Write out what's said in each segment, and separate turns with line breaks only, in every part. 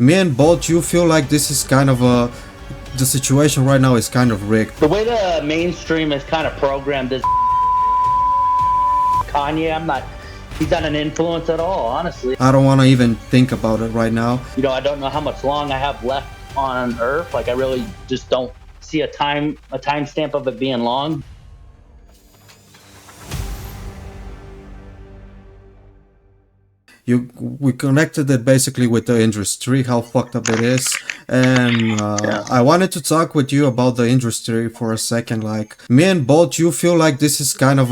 Me and Bolt, you feel like this is kind of the situation right now is kind of rigged.
The way the mainstream is kind of programmed is Kanye. He's not an influence at all, honestly.
I don't want to even think about it right now.
I don't know how much long I have left on Earth. Like, I really just don't see a timestamp of it being long.
We connected it basically with the industry, how fucked up it is, and
Yeah.
I wanted to talk with you about the industry for a second. Like, me and Bolt, you feel like this is kind of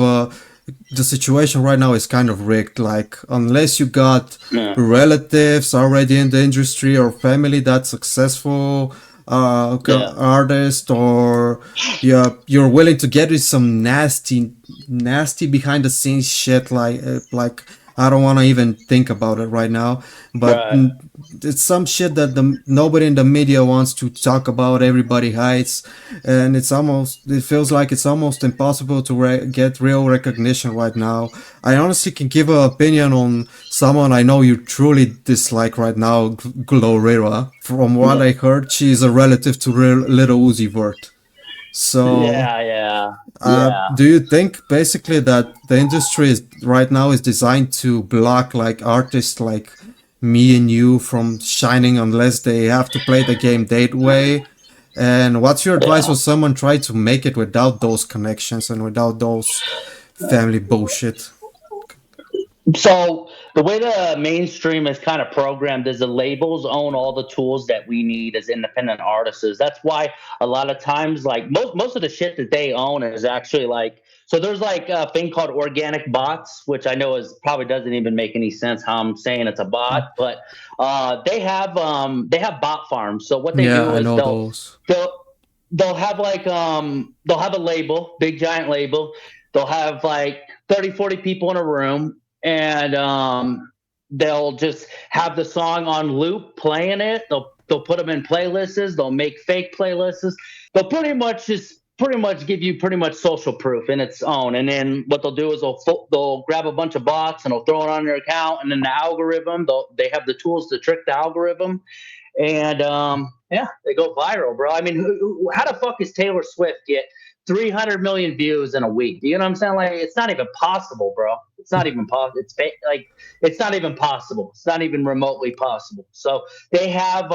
the situation right now is kind of rigged. Like, unless you got
Yeah.
relatives already in the industry or family that's successful
Yeah.
artist, or you're willing to get with some nasty behind the scenes shit, like I don't want to even think about it right now, but
Right.
it's some shit that nobody in the media wants to talk about. Everybody hides, and it feels like it's almost impossible to get real recognition right now. I honestly can give an opinion on someone I know you truly dislike right now, Glorilla. From what I heard, she is a relative to Little Uzi Vert. So,
Yeah.
do you think basically that the industry is right now is designed to block like artists like me and you from shining unless they have to play the game that way? And what's your advice
Yeah.
when someone try to make it without those connections and without those family bullshit?
So the way the mainstream is kind of programmed is the labels own all the tools that we need as independent artists. That's why a lot of times, like most of the shit that they own is actually like. So there's like a thing called organic bots, which I know is probably doesn't even make any sense how I'm saying it's a bot, but they have bot farms. So what they
Yeah,
do
I
is
know those.
they'll they'll have like they'll have a label, big giant label. They'll have like 30, 40 people in a room, and they'll just have the song on loop playing it. They'll put them in playlists. They'll make fake playlists. They'll pretty much give you pretty much social proof in its own. And then what they'll do is they'll grab a bunch of bots and they'll throw it on their account. And then the algorithm, they have the tools to trick the algorithm, and yeah, they go viral, bro. I mean, how the fuck is Taylor Swift get 300 million views in a week? You know what I'm saying? Like, it's not even possible, bro. It's not even possible. It's not even possible. It's not even remotely possible. So they have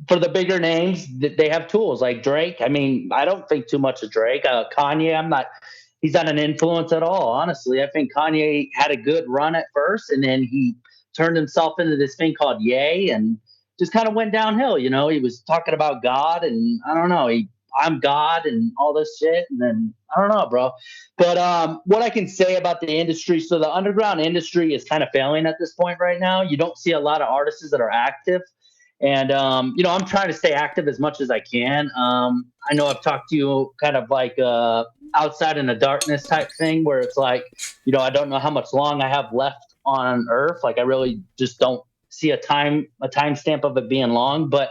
for the bigger names, they have tools like Drake. I mean, I don't think too much of Drake. Kanye, he's not an influence at all. Honestly, I think Kanye had a good run at first, and then he turned himself into this thing called Ye, and just kind of went downhill. He was talking about God, and I don't know, I'm God and all this shit, and then I don't know, bro. But what I can say about the industry, so the underground industry is kind of failing at this point right now. You don't see a lot of artists that are active, and I'm trying to stay active as much as I can. I know I've talked to you kind of like outside in the darkness type thing, where it's like, I don't know how much long I have left on Earth. Like, I really just don't see a timestamp of it being long. But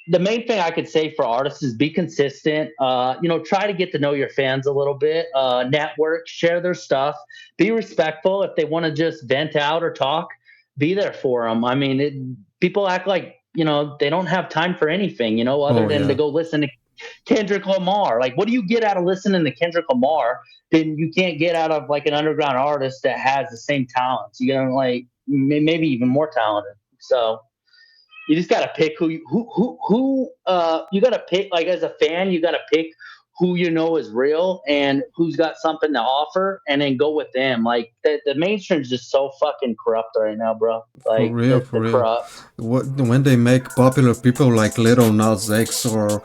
the main thing I could say for artists is be consistent. Try to get to know your fans a little bit. Network, share their stuff, be respectful. If they want to just vent out or talk, be there for them. I mean, people act like they don't have time for anything, other
Oh
than to
yeah.
go listen to Kendrick Lamar. Like, what do you get out of listening to Kendrick Lamar then you can't get out of like an underground artist that has the same talents? Like maybe even more talented. So you just gotta pick who you gotta pick. Like, as a fan, you gotta pick who is real and who's got something to offer, and then go with them. Like, the mainstream's just so fucking corrupt right now, bro.
For
Like,
real, for
the
real.
corrupt.
When they make popular people like Little Nas X or